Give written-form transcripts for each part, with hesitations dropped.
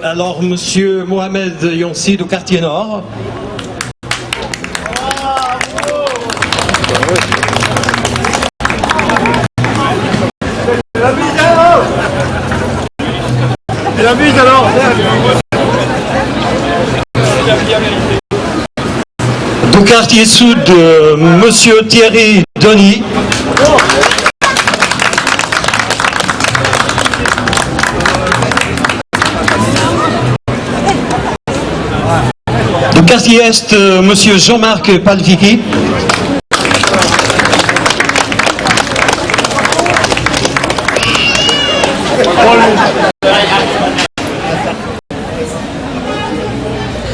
Alors, monsieur Mohamed Yonsi du quartier Nord. La musique alors. Du quartier Sud, monsieur Thierry Denis. Du quartier Est, monsieur Jean-Marc Palviki.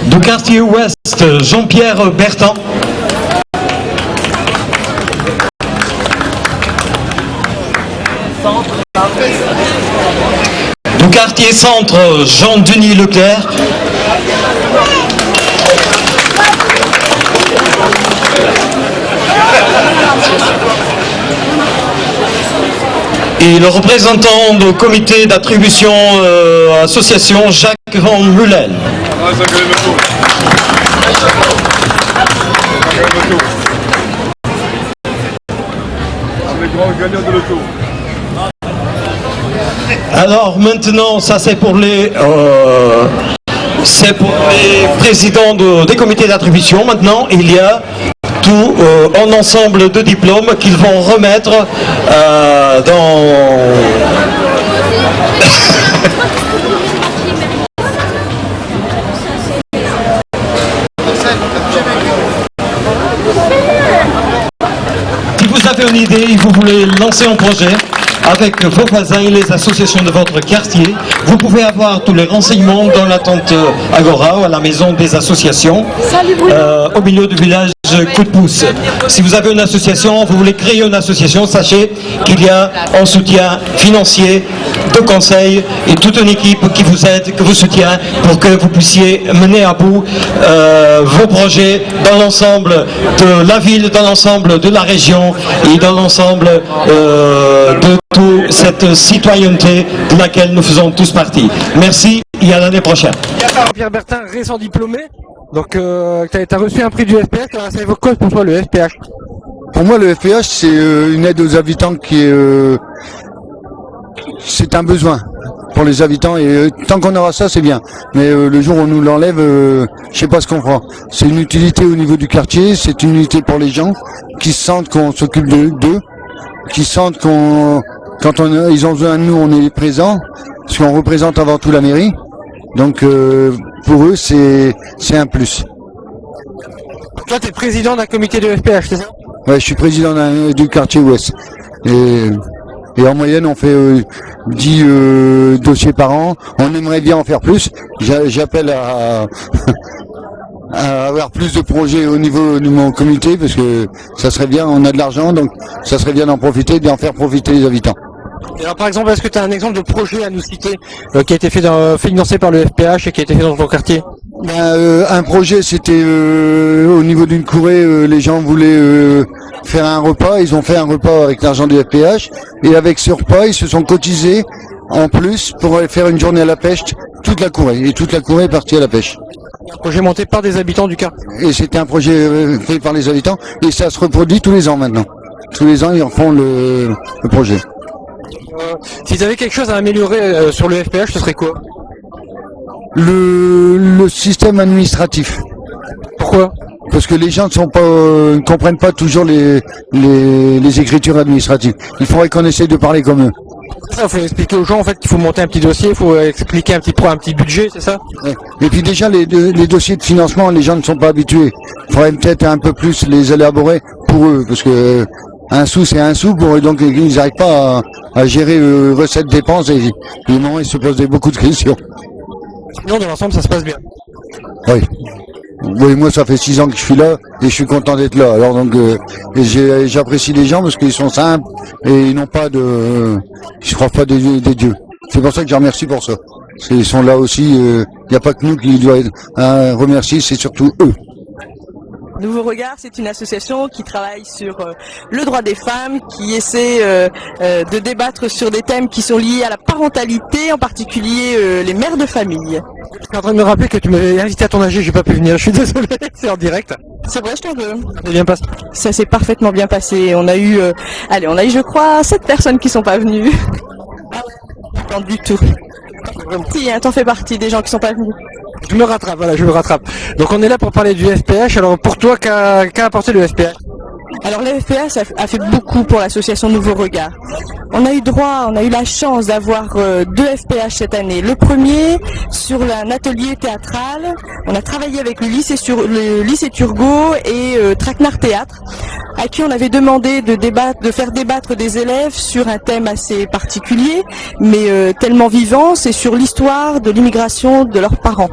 Du quartier Ouest, Jean-Pierre Bertrand. Du quartier Centre, Jean-Denis Leclerc. Et le représentant du comité d'attribution association, Jacques Van Mullen. Alors maintenant, ça c'est pour les présidents des comités d'attribution. Maintenant, il y a tout un ensemble de diplômes qu'ils vont remettre dans... Si vous avez une idée et vous voulez lancer un projet avec vos voisins et les associations de votre quartier, vous pouvez avoir tous les renseignements dans la tente Agora ou à la maison des associations au milieu du village Coup de pouce. Si vous avez une association, vous voulez créer une association, sachez qu'il y a un soutien financier, de conseils et toute une équipe qui vous aide, qui vous soutient pour que vous puissiez mener à bout vos projets dans l'ensemble de la ville, dans l'ensemble de la région et dans l'ensemble de toute cette citoyenneté de laquelle nous faisons tous partie. Merci et à l'année prochaine. Pierre Bertin, récent diplômé. Donc, tu as reçu un prix du SPH, alors ça évoque quoi pour toi le SPH? Pour moi, le SPH, c'est une aide aux habitants qui est... c'est un besoin pour les habitants et tant qu'on aura ça, c'est bien. Mais le jour où on nous l'enlève, je sais pas ce qu'on fera. C'est une utilité au niveau du quartier, c'est une utilité pour les gens qui sentent qu'on s'occupe d'eux, qui sentent qu'on... Quand ils ont besoin de nous, on est présents, parce qu'on représente avant tout la mairie. Donc pour eux, c'est un plus. Toi, tu es président d'un comité de SPH, c'est ça? Ouais, je suis président du quartier Ouest. Et en moyenne, on fait 10 dossiers par an. On aimerait bien en faire plus. J'appelle à avoir plus de projets au niveau de mon comité, parce que ça serait bien, on a de l'argent, donc ça serait bien d'en profiter, d'en faire profiter les habitants. Et alors, par exemple, est-ce que tu as un exemple de projet à nous citer qui a été financé par le FPH et qui a été fait dans ton quartier? Un projet, c'était au niveau d'une courée, les gens voulaient faire un repas, ils ont fait un repas avec l'argent du FPH, et avec ce repas, ils se sont cotisés en plus pour aller faire une journée à la pêche, toute la courée, et toute la courée est partie à la pêche. Un projet monté par des habitants du quartier. Et c'était un projet fait par les habitants, et ça se reproduit tous les ans maintenant. Tous les ans, ils refont le projet. Si tu avais quelque chose à améliorer sur le FPH, ce serait quoi? Le système administratif. Pourquoi? Parce que les gens ne comprennent pas toujours les écritures administratives. Il faudrait qu'on essaye de parler comme eux. Il faut expliquer aux gens en fait qu'il faut monter un petit dossier, il faut expliquer un petit budget, c'est ça? Ouais. Et puis déjà les dossiers de financement, les gens ne sont pas habitués. Il faudrait peut-être un peu plus les élaborer pour eux, parce que un sou c'est un sou, pour eux, donc ils n'arrivent pas à gérer recettes dépenses et non, ils se posent beaucoup de questions. Sinon dans l'ensemble ça se passe bien. Oui. Oui, moi ça fait 6 ans que je suis là et je suis content d'être là. Alors donc j'apprécie les gens parce qu'ils sont simples et ils n'ont pas ils se croient pas des dieux. C'est pour ça que je les remercie pour ça. Ils sont là aussi. Il n'y a pas que nous qui doivent être remercier, c'est surtout eux. Nouveau Regard, c'est une association qui travaille sur le droit des femmes, qui essaie de débattre sur des thèmes qui sont liés à la parentalité, en particulier les mères de famille. Je suis en train de me rappeler que tu m'avais invité à ton AG, j'ai pas pu venir, je suis désolé, c'est en direct. C'est vrai, je t'en veux. C'est bien passé. Ça s'est parfaitement bien passé. On a eu, je crois, 7 personnes qui sont pas venues. Pas du tout. Si, hein, t'en fais partie des gens qui sont pas venus. Je me rattrape, voilà, je me rattrape. Donc on est là pour parler du FPH, alors pour toi, qu'a apporté le FPH? Alors le FPH a fait beaucoup pour l'association Nouveau Regard. On a eu la chance d'avoir 2 FPH cette année. Le premier sur un atelier théâtral. On a travaillé avec le lycée Turgot et Traquenard Théâtre, à qui on avait demandé de faire débattre des élèves sur un thème assez particulier, mais tellement vivant, c'est sur l'histoire de l'immigration de leurs parents.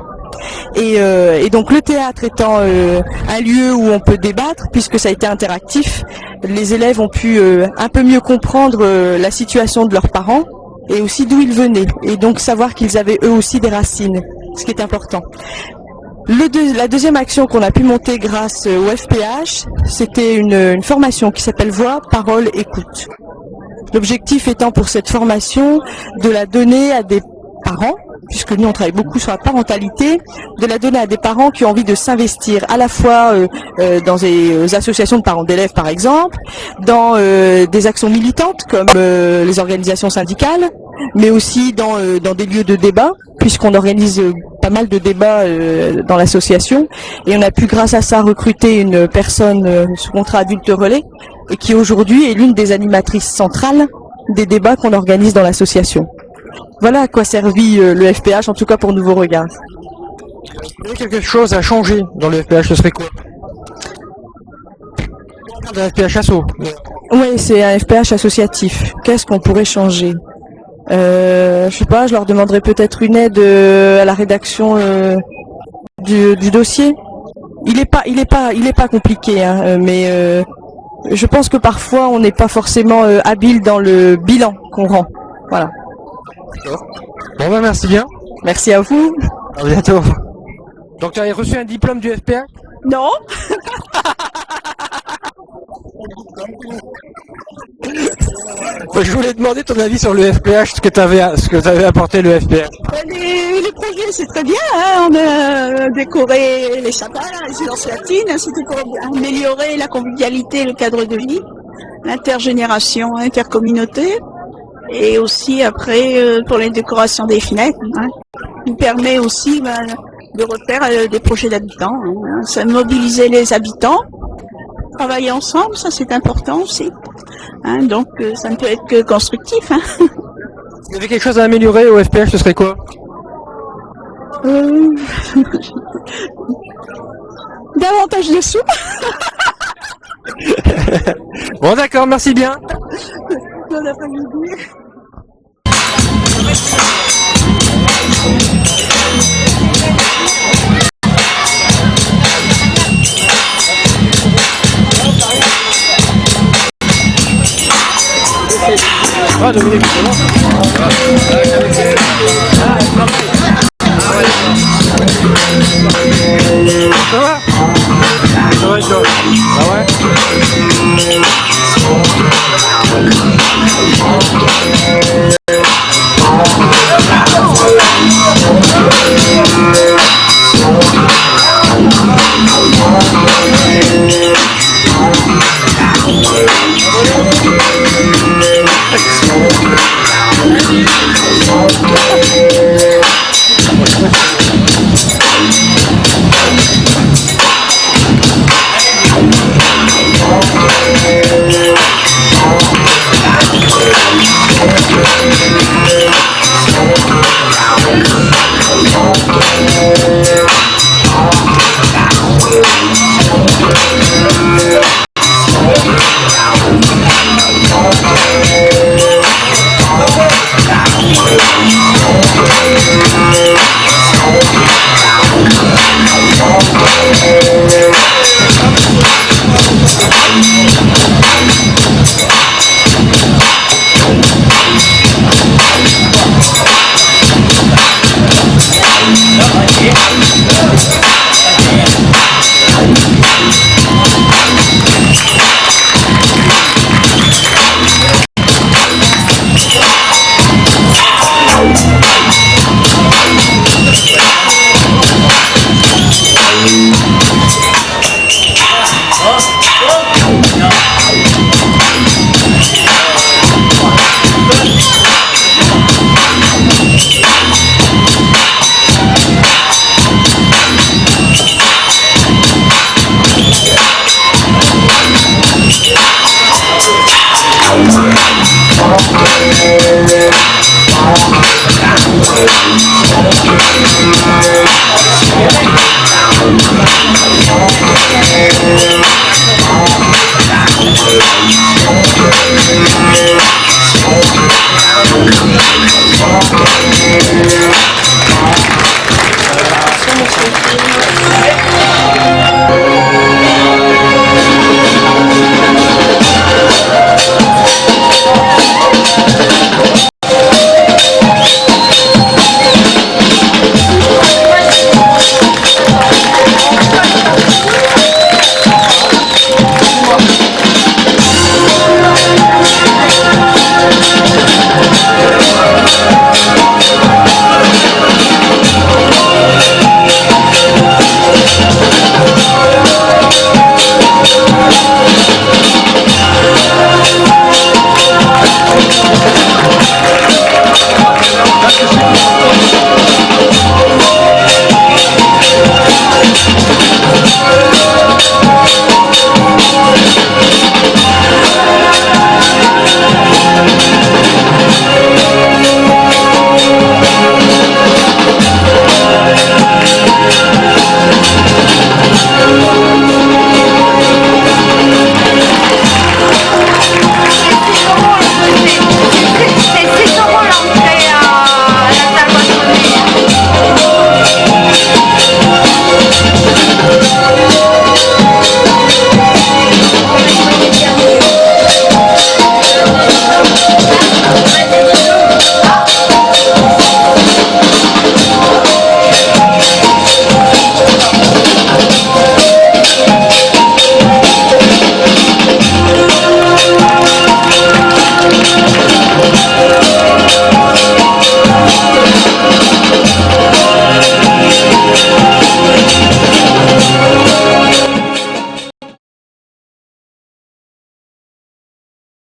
Et donc le théâtre étant un lieu où on peut débattre, puisque ça a été interactif, les élèves ont pu un peu mieux comprendre la situation de leurs parents et aussi d'où ils venaient, et donc savoir qu'ils avaient eux aussi des racines, ce qui est important. La deuxième action qu'on a pu monter grâce au FPH, c'était une formation qui s'appelle Voix, Parole, Écoute. L'objectif étant pour cette formation de la donner à des parents, puisque nous on travaille beaucoup sur la parentalité, de la donner à des parents qui ont envie de s'investir à la fois dans des associations de parents d'élèves par exemple, dans des actions militantes comme les organisations syndicales, mais aussi dans des lieux de débat, puisqu'on organise pas mal de débats dans l'association, et on a pu grâce à ça recruter une personne sous contrat adulte relais, et qui aujourd'hui est l'une des animatrices centrales des débats qu'on organise dans l'association. Voilà à quoi servit le FPH, en tout cas pour Nouveau Regard. Il y a quelque chose à changer dans le FPH, ce serait quoi? Un FPH asso. Oui, c'est un FPH associatif. Qu'est-ce qu'on pourrait changer? Je sais pas, je leur demanderai peut-être une aide à la rédaction du dossier. Il est pas compliqué, hein, mais je pense que parfois on n'est pas forcément habile dans le bilan qu'on rend. Voilà. Bon bah merci bien. Merci à vous. À bientôt. Donc tu as reçu un diplôme du FPH? Non. Je voulais demander ton avis sur le FPH, ce que t'avait apporté le FPH. Les projets, c'est très bien, hein. On a décoré les chapelles, la résidence latine, c'était pour améliorer la convivialité, le cadre de vie, l'intergénération, intercommunauté, et aussi après pour les décorations des fenêtres, hein. Qui permet aussi de refaire des projets d'habitants, hein. Ça mobiliser les habitants, travailler ensemble, ça c'est important aussi, hein. Donc ça ne peut être que constructif, hein. Il y avait quelque chose à améliorer au FPH, ce serait quoi? Davantage de sous. Bon d'accord, merci bien. Bon après-midi. Ah, Dominique, c'est bon.